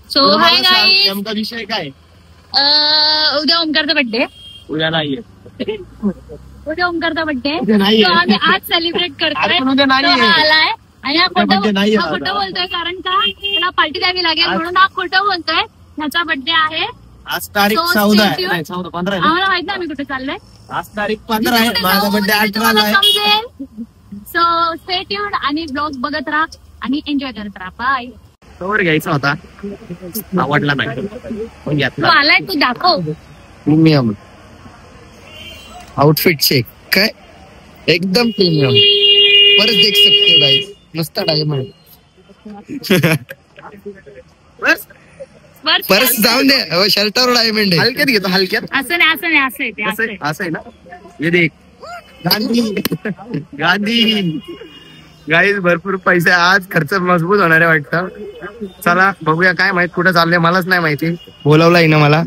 So hi guys, नेमका विषय काय? उद्या ओमकारचा बर्थडे. उद्या नाहीये, उद्या ओमकारचा बर्थडे. नाहीये. आम्ही आज सेलिब्रेट करतोय. उद्या नाहीये. आलाय आणि हा खोटं नाहीये. बोलतोय कारण का त्याला पार्टी द्यावी लागेल म्हणून हा खोटं बोलतोय. ह्याचा बर्थडे आहे. आज तारीख 14 आहे. नाही 14 15 आहे. आम्हाला माहित नाही आम्ही कुठे चाललोय. आज तारीख 15 आहे. माझा बर्थडे 18 ला आहे. सो स्टे ट्यून्ड आणि ब्लॉग बघत राहा आणि एन्जॉय करत राहा. बाय. कवर घ्यायचा होता, आवडला नाही पण तू घेतला. आलाय, तू दाखव. प्रीमियम आउटफिट चेक काय एकदम प्रीमियम. परत देख सकते हो गाइस, मस्त डायमंड. परत जाऊन दे, शर्टावर डायमंड आहे. हलक्यात घेतो, हलक्यात. असं नाही, असं नाही, असं आहे ते, असं आहे. असं आहे ना. हे देख, गांधी गांधी गाईज भरपूर पैसे आज खर्च मजबूत होणार आहे वाटतं. चला बघूया, काय माहित कुठं चाललंय, मलाच नाही माहिती. बोलवला ना मला.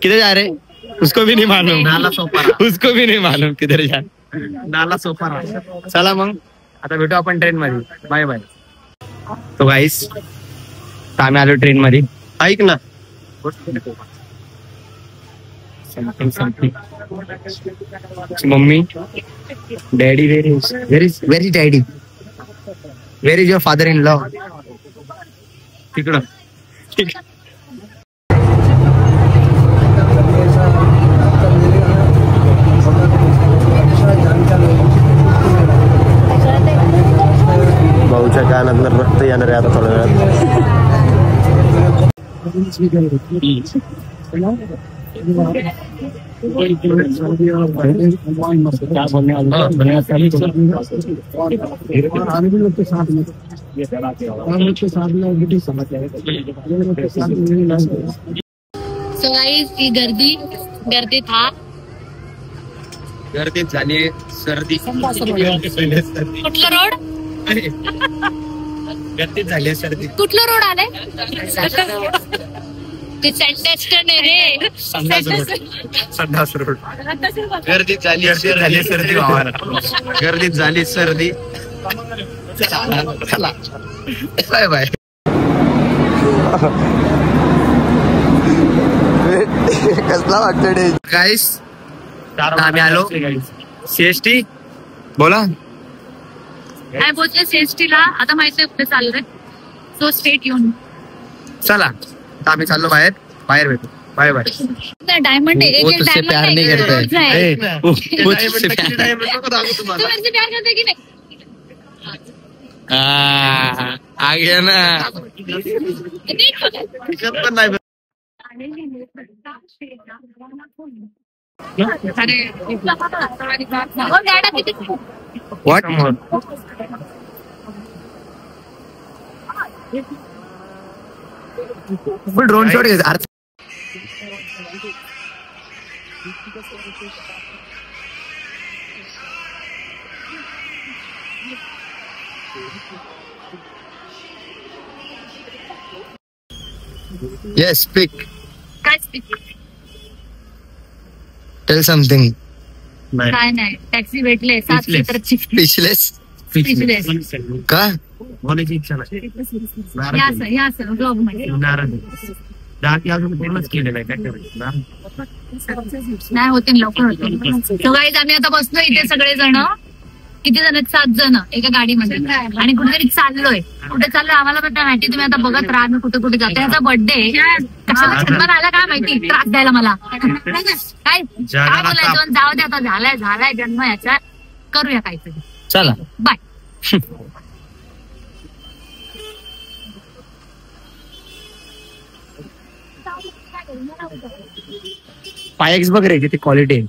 किधर जा रहे उसको भी नहीं मालूम. नाला सोपारा, उसको भी नहीं मालूम किधर जा. नाला सोपारा. चला मग आता भेटू आपण ट्रेन मध्ये. Bye bye. तो गाईस आम्ही आलो ट्रेन मध्ये. ऐक ना, something something. Mummy daddy where is daddy, where is your father in law. तिकडं. भाऊच्या कानातनं रक्त येणार आहे आता थोड्या वेळात. सो गाईज ही गर्दी था. गर्दीत झाली सर्दी. कुठलं रोड? गर्दीत झाली सर्दी. कुठलं रोड आलंय? ते सेंटेस्टन आहे रे. संडास रोड. गर्दीत झाली सर्दी भावाला. गर्दीत झाली सर्दी. चला बाय बाय. कसला वाटतं डे गाईस. आम्ही आलो सीएसटी. बोला काय बोलतोय सीएसटी ला. आता माहिती आहे कुठे चाललंय. सो स्टेट येऊन चला. आम्ही चाललो बाहेर. बाहेर भेटू. Bye bye. डायमंड आहे. वो तुझसे प्यार नहीं करता है. वो तुझसे प्यार करते की नाही. आ गया ना. पण नाही. व्हॉट ड्रोन शॉट घ्यायचा. Yes speak. काय स्पीक? Tell something. काय नाही, टॅक्सी भेटले 7 सीटरची. स्पीचलेस का? होण्याची इच्छा नाही. या सर ब्लॉग मध्ये नाराज अजून पूर्णच केलेलं आहे. काय नाही होतील, लवकर होतील. सो गाईज आम्ही आता बसलो इथे सगळे जण. किती जण आहेत? 7 जण एका गाडीमध्ये. आणि कुठेतरी चाललोय. कुठे चाललोय आम्हाला पण नाही माहिती. तुम्ही आता बघत राहा मी कुठे कुठे जातो. याचा बर्थडे कशाला छंदन आला काय माहिती, त्रास द्यायला मला. काय बोलायचं. जाऊ दे आता, झालाय जन्म याचा. करूया काहीतरी. चला बाय. पायक्स बघ रे किती क्वालिटी आहे.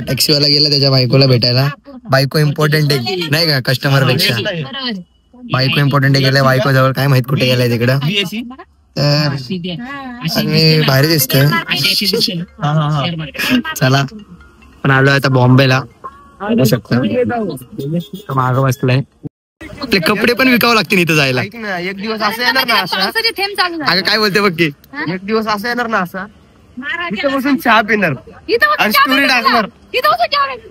टॅक्सीवाला गेला त्याच्या बायकोला भेटायला. बायको इम्पॉर्टंट आहे नाही का कस्टमर पेक्षा. बायको इम्पॉर्टंट आहे. गेलाय बायको जवळ. काय माहित कुठे गेलाय तिकडं. तर आम्ही बाहेर दिसतोय. चला पण आलो आता बॉम्बेला. बघू शकता माग बसलाय. आपले कपडे पण विकावं लागतील इथं जायला. एक दिवस असं येणार ना, असं पावसाचे थेंब चालू झाले. अगं काय बोलते बघ की. एक दिवस असं येणार ना, असं इथं बसून चहा पिणार आणि स्टोरी टाकणार.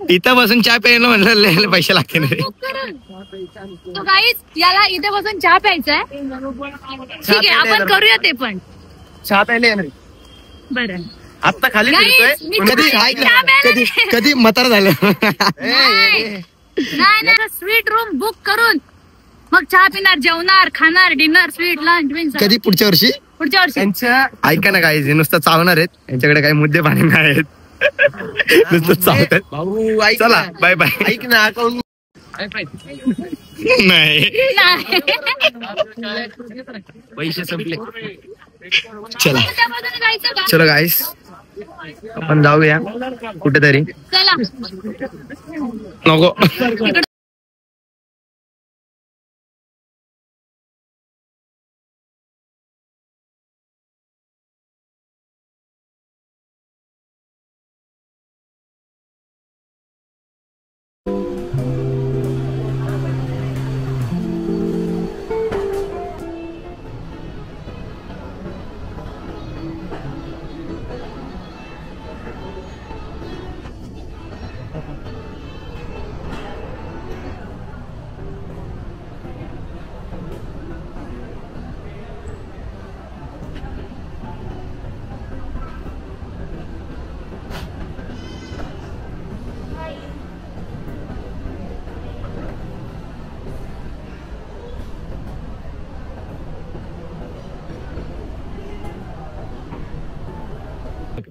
इथं बसून चहा प्यायला म्हणलं पैसे लागते ना रे. गाईज याला इथे बसून चहा प्यायचा आहे. ठीक आहे आपण करूया ते पण. चहा प्यायला येणार बरं आता खाली Guys, फिरतोय. मी कधी ऐक ना, कधी म्हातार झालं. नाही स्वीट रूम बुक करून मग चहा पिणार, जेवणार, खाणार, डिनर, स्वीट, लंच, विंच कधी पुढच्या वर्षी. पुढच्या वर्षी. त्यांच्या ऐका ना काही हे नुसतं चावणार आहेत, यांच्याकडे काही मुद्दे पाणी नाही आहेत. नुसतं चावतात. भाऊ ऐक चला ना. Bye bye. ऐक ना अकाउंट नाही नाही. पैसे संपले. चला त्या बाजूने जायचं का? चलो गाईस आपण जाऊया कुठेतरी. चला नको.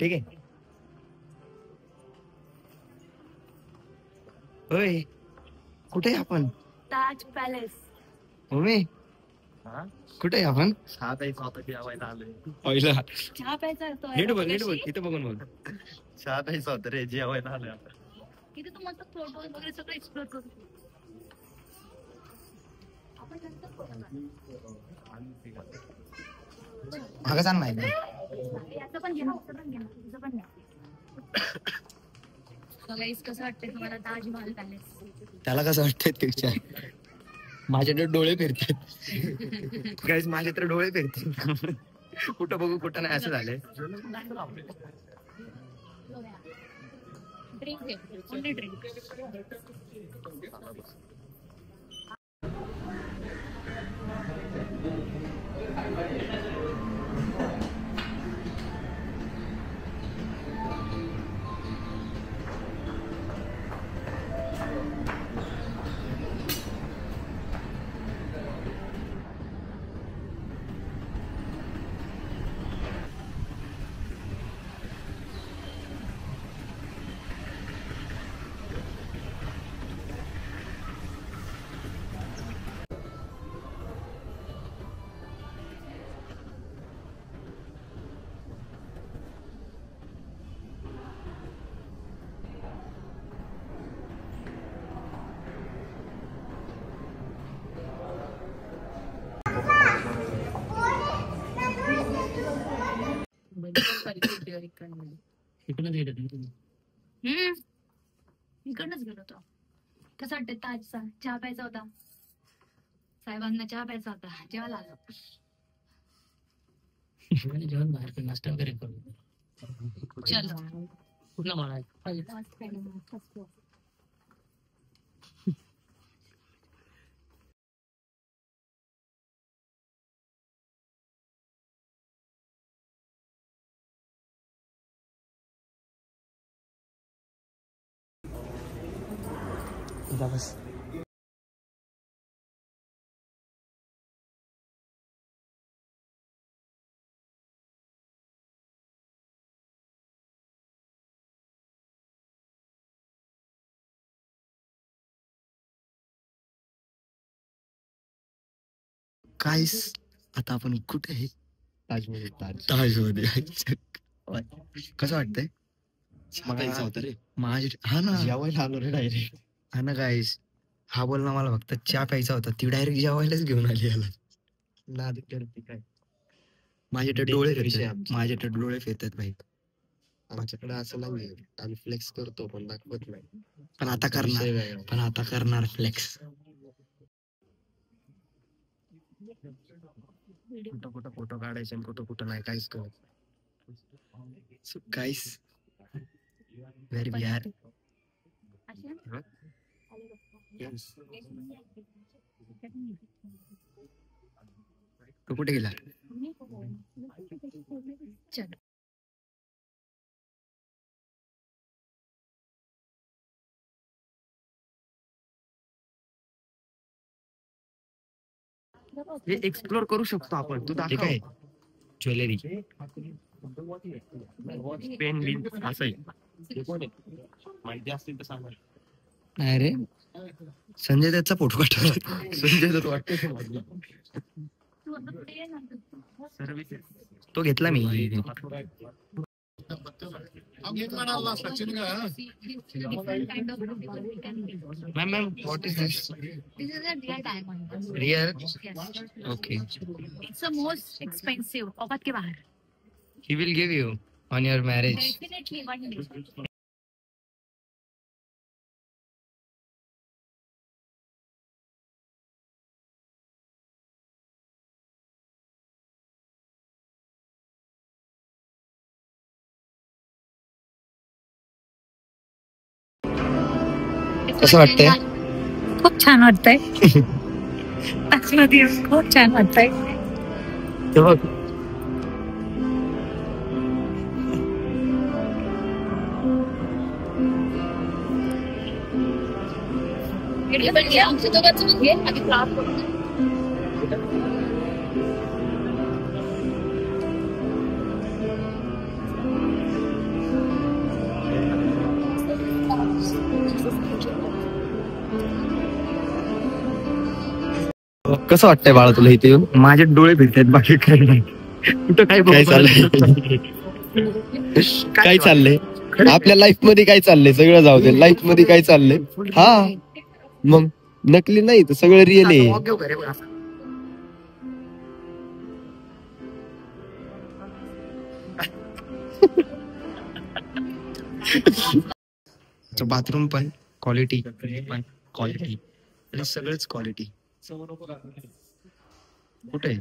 ठीक आहे. होय कुठे आहे आपण. ताज पॅलेस. मम्मी कुठे आहे आपण. चहा प्यायचा होता जेवायला आलोय. पहिला चहा प्यायचा असतो. नीट बघ नीट बघ इथे बघून बघ. चहा प्यायचा होता रे जेवायला आलोय आता. इथे तू मस्त फोटो वगैरे सगळं एक्सप्लोर करू शकतो. मागं सांग नाही याचं पण घे ना, याचं पण घे ना, तुझं पण घ्या. So guys, कसं वाटतंय तुम्हाला ताजमहल पॅलेस. त्याला कसं वाटतंय त्याच्या माझे तर डोळे फिरतात. गाईस माझे तर डोळे फिरतात. कुठं बघू कुठं नाही असं झालंय. ड्रिंक घे, ओनली ड्रिंक. इकडनंच गेलो होतो. कसं वाटतं ताजचा चहा प्यायचा होता. साहेबांना चहा प्यायचा होता. जेवायला आलो. जेवण बाहेर नाश्ता वगैरे करू. चलो. कुठला माळा आहे. बस काहीच. आता आपण कुठे आहे. ताजमहल ताजमध्ये. कसं वाटतंय. प्यायचा होता रे. हा ना जेवायला आलो रे डायरेक्ट. हा ना गाईस. हा बोल ना मला फक्त चहा प्यायचा होता. ती डायरेक्ट जेवायलाच घेऊन आली याला. नाद करते काय. माझे तर डोळे विषय फिरतात. आमचा. माझे तर डोळे फिरतात भाई. आमच्याकडे असं नाही. आम्ही फ्लेक्स करतो पण दाखवत नाही. पण आता करणार. विषय वेगळा. पण आता करणार फ्लेक्स. कुठं कुठं फोटो काढायचे आणि कुठं कुठं नाही काहीच कळत. So guys, where we are? तू कुठे गेला? चल. हे एक्सप्लोर करू शकतो आपण. तू ठीक दाखव. आहे. ज्वेलरी. पेन बिन असं आहे. माहिती असतील तर सांगा. नाही रे, संजय दत्तचा फोटो काढला. संजय दत्त वाटतं सर्व्हिसेस. तो घेतला मी. Ma'am what is this? This is a real diamond. Real? Yes. Okay. It's the most expensive. औकात के बाहर. He will give you on your marriage. Definitely one day. कसं वाटतंय? खूप छान वाटतंय. आतमध्ये खूप छान वाटतंय. ते बघ. आमच्या दोघांचं म्हणजे आधी क्लास करून कसं वाटतंय बाळा तुला इथे येऊन? माझे डोळे फिरतात, बाकी काही नाही. कुठं काय काय चाललंय? काय चाललंय आपल्या लाईफ मध्ये? काय चाललंय सगळं जाऊ दे. लाईफ मध्ये काय चाललंय? हा मग नकली नाही तर सगळं रिअल आहे. बाथरूम पण क्वालिटी, पण क्वालिटी आणि सगळंच क्वालिटी. कुठे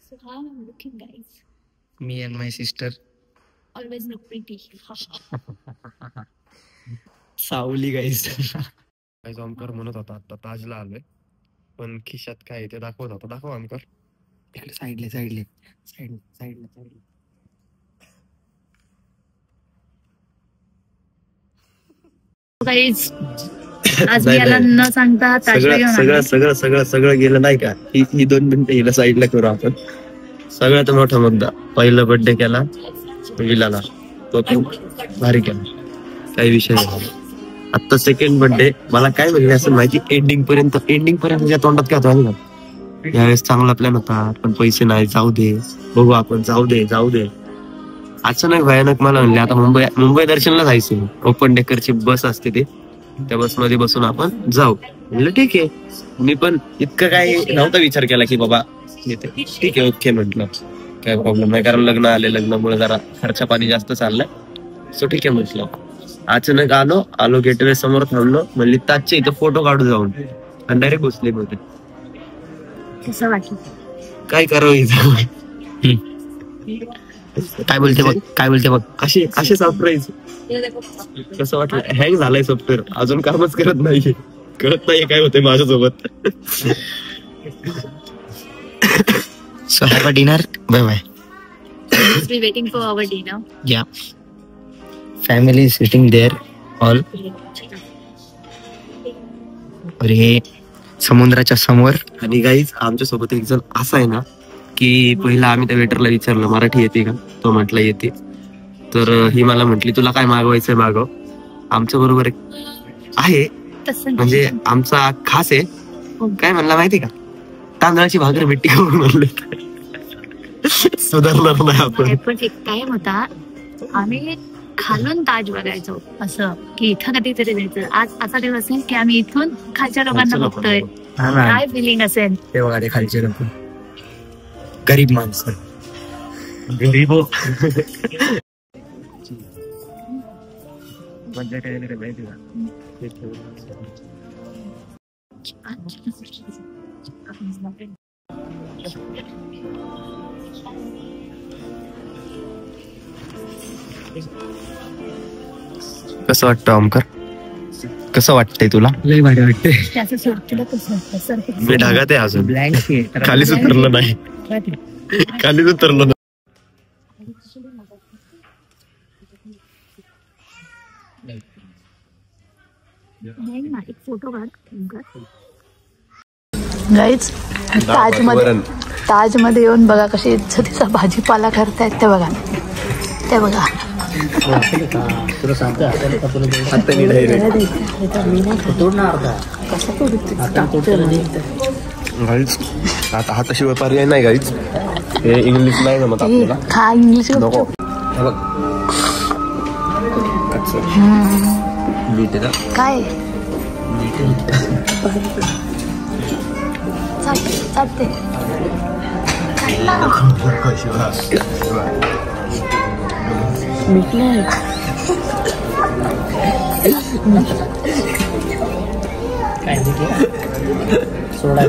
So how I'm looking, guys. Me and my sister Always look pretty. सावली गाईस. आमकर म्हणत होता आता ताजला आलोय, पण खिशात काय आहे ते दाखवत होता. दाखव आमकर. इकडे साईडले साईडले साईड साईडले. Guys, आज मी याला न सांगता ताजला घेऊन आले. सगळं गेलं नाही का? ही 2 मिनिटं हिला साईडला करू आपण. सगळ्यात मोठा मुद्दा, पहिला बर्थडे केला विलाला, तो भारी केला, काही विषय नाही. आता सेकंड बर्थडे मला काय म्हणले असं माहिती, एंडिंग पर्यंत तुझ्या तोंडात काय होतं ना, यावेळेस चांगला प्लॅन होता पण पैसे नाही, जाऊ दे बघू आपण, जाऊ दे. अचानक भयानक मला म्हणले आता मुंबई दर्शनला जायचं, ओपन डेकरची बस असते ते, त्या बसमध्ये बसून आपण जाऊ. म्हणलं ठीक आहे. मी पण इतकं काय नव्हता विचार केला की बाबा येते, ठीक आहे ओके म्हटलं, काय प्रॉब्लेम नाही, कारण लग्नामुळे जरा खर्चा पाणी जास्त चाललाय, सो ठीक आहे म्हटलं. अचानक आलो गेटवे समोर थांबलो, म्हणली ताजच्या इथं फोटो काढू जाऊन, आणि डायरेक्ट घुसले होते. कसं वाटलं? काय करावं इथं? काय बोलते बघ. असे सरप्राईज कसं वाटलं? हँग झालाय सॉफ्टवेअर, अजून कामच करत नाहीये, कळत नाहीये काय होतंय माझ्यासोबत. So have a dinner. Bye bye. We're waiting for our dinner. Yeah. Family is sitting there all. अरे समुद्राच्या समोर. आणि गाईज आमच्या सोबत एक जण असा आहे ना की पहिला आम्ही त्या वेटरला विचारलं मराठी येते का, तो म्हटलं येते. तर ही मला म्हटली तुला काय मागवायचंय मागव. आमच्या बरोबर आहे तसं म्हणजे आमचा खास आहे. काय म्हणला माहिती का, तांदळाची भाकर भेटी करून म्हणले. सुधारणार नाही आपण. पण एक टाइम होता आम्ही खालून ताज बघायचो, असं की इथं कधीतरी जायचं. आज असा दिवस आहे की आम्ही इथून खालच्या लोकांना बघतोय. काय फिलिंग असेल ते बघा, ते खालचे लोक, गरीब माणसं, गरीब कसं वाटतं ओमकार? कसं वाटतंय तुला? लय भारी वाटते. मी ढगात आहे अजून, ब्लँक खालीच उतरलो नाही. खालीच उतरलो नाही. फोटो काढ. गाईच ताजमध्ये येऊन बघा कशी इज्जतीचा भाजीपाला करतायत ते बघा. ते बघा आता हाताशिवाय पर्याय नाही गाईच. हे इंग्लिश नाही जमत आपल्याला. हा इंग्लिश नको. काय चालते काय सोडा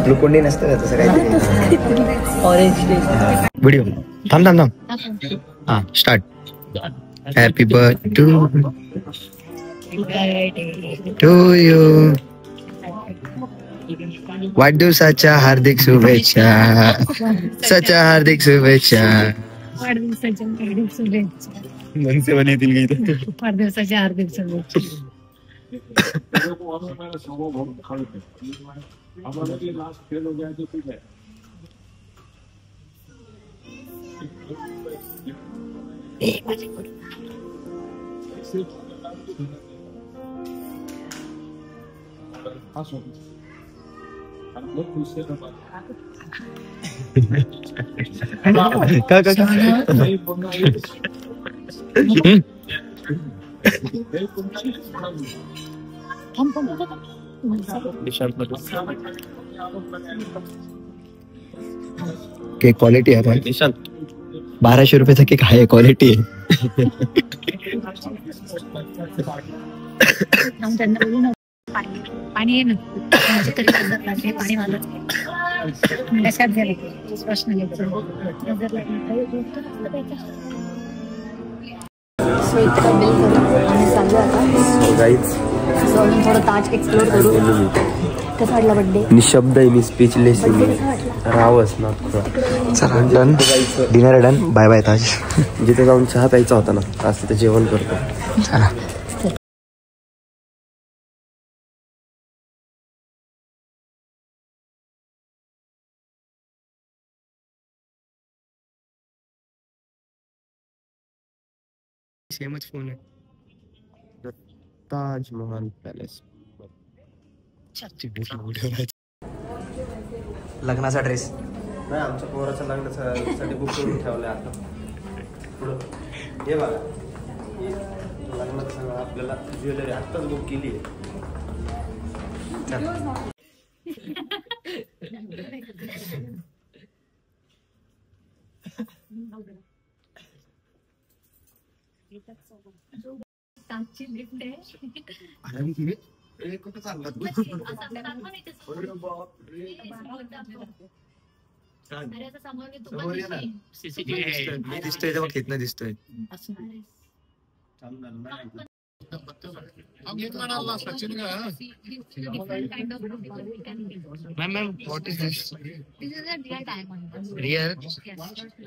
ग्लुकोन डी नसतं का तसं काहीतरी. ऑरेंज व्हिडिओ थांब थांब थांब. हा start. Happy birthday to you. वाढदिवसाच्या हार्दिक शुभेच्छा. सच्या हार्दिक शुभेच्छा. वाढदिवसाच्या हार्दिक शुभेच्छा. मनसे पण येतील की इथे. वाढदिवसाच्या हार्दिक शुभेच्छा. केक क्वालिटी आहे पण 1200 रुपयाचा केक आहे. क्वालिटी आहे. पाणी आहे ना तरी नजर लागते. पाणी मारलं लक्षात झालं प्रश्न नजर सो इतका बिल करून आम्ही चाललो आता. सो अजून थोडं ताज एक्सप्लोर करू. कसा वाटला बड्डे? निशब्द आहे मी, स्पीचलेस मी. रावच ना. चला done. Dinner done. Bye bye Taj. जिथे जाऊन चहा प्यायचा होता ना, आज तिथे जेवण करतो. चला. सेमच फोन आहे. ताजमहल पॅलेस. लग्नाचा ड्रेस नाही, आमच्या पोराच्या लग्नासाठी बुक करून ठेवलंय आता. पुढं हे बघा, लग्नाचं सगळं आपल्याला ज्वेलरी आत्ताच बुक केली आहे. लिफ्ट दिसतोय बघ, इथनं दिसतोय. Ma'am what is this? This is a real diamond. Real? Yes.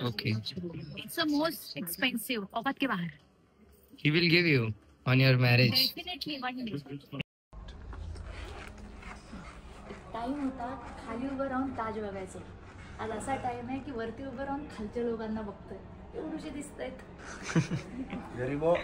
Okay. It's the most expensive. औकात के बाहर. He will give you on your marriage. Definitely one day. Time होता खाली उभं राहून ताज बघायचं. आज असा टाइम आहे की वरती उभं राहून खालच्या लोकांना बघतोय. एवढे दिसत आहेत. गरीबो.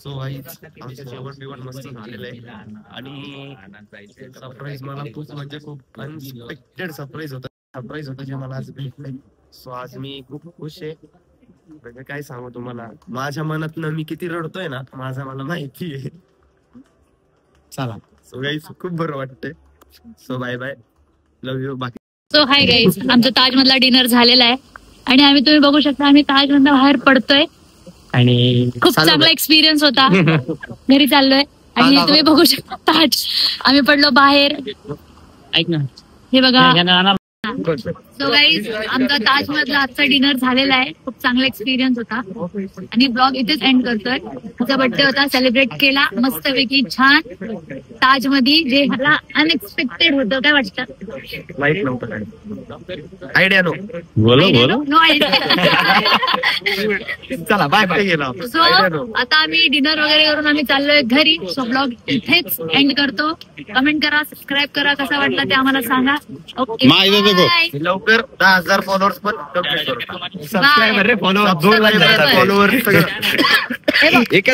सो आमचं जेवण बिवण मस्त झालेलं आहे आणि सरप्राईज मला खूप म्हणजे खूप अनएक्सपेक्टेड सरप्राईज होतं जे मला आज भेटलंय. सो आज मी खूप खुश आहे. म्हणजे काय सांगू तुम्हाला, माझ्या मनातनं मी किती रडतोय ना मला माहिती आहे. चला सो गाईज खूप बरं वाटतंय. So bye bye, love you. बाकी सो हाय गाईज, आमचा ताजमधला डिनर झालेला आहे आणि तुम्ही बघू शकता आम्ही ताजमधला बाहेर पडतोय आणि खूप चांगला एक्सपिरियन्स होता. घरी चाललोय आणि तुम्ही बघू शकता ताज आम्ही पडलो बाहेर. ऐक ना, हे बघा. यानं सो गाईज आमचा ताजमधला आजचा डिनर झालेला आहे. खूप चांगला एक्सपिरियन्स होता आणि ब्लॉग इथेच एंड करतोय. माझा बर्थडे होता, सेलिब्रेट केला मस्तपैकी छान ताजमध्ये, जे मला अनएक्सपेक्टेड होतं. काय वाटतं? माहित नव्हतं, आयडिया नो नो आयडिया. चला बाय बाय गेला. सो आता आम्ही डिनर वगैरे करून आम्ही चाललोय घरी. सो ब्लॉग इथेच एंड करतो. कमेंट करा, सबस्क्राईब करा, कसा वाटला ते आम्हाला सांगा. ओके, लवकर 10,000 फॉलोअर्स पण कंप्लीट करू. सबस्क्रायबर रे, फॉलोअर 2 लाख फॉलोअर सगळं एका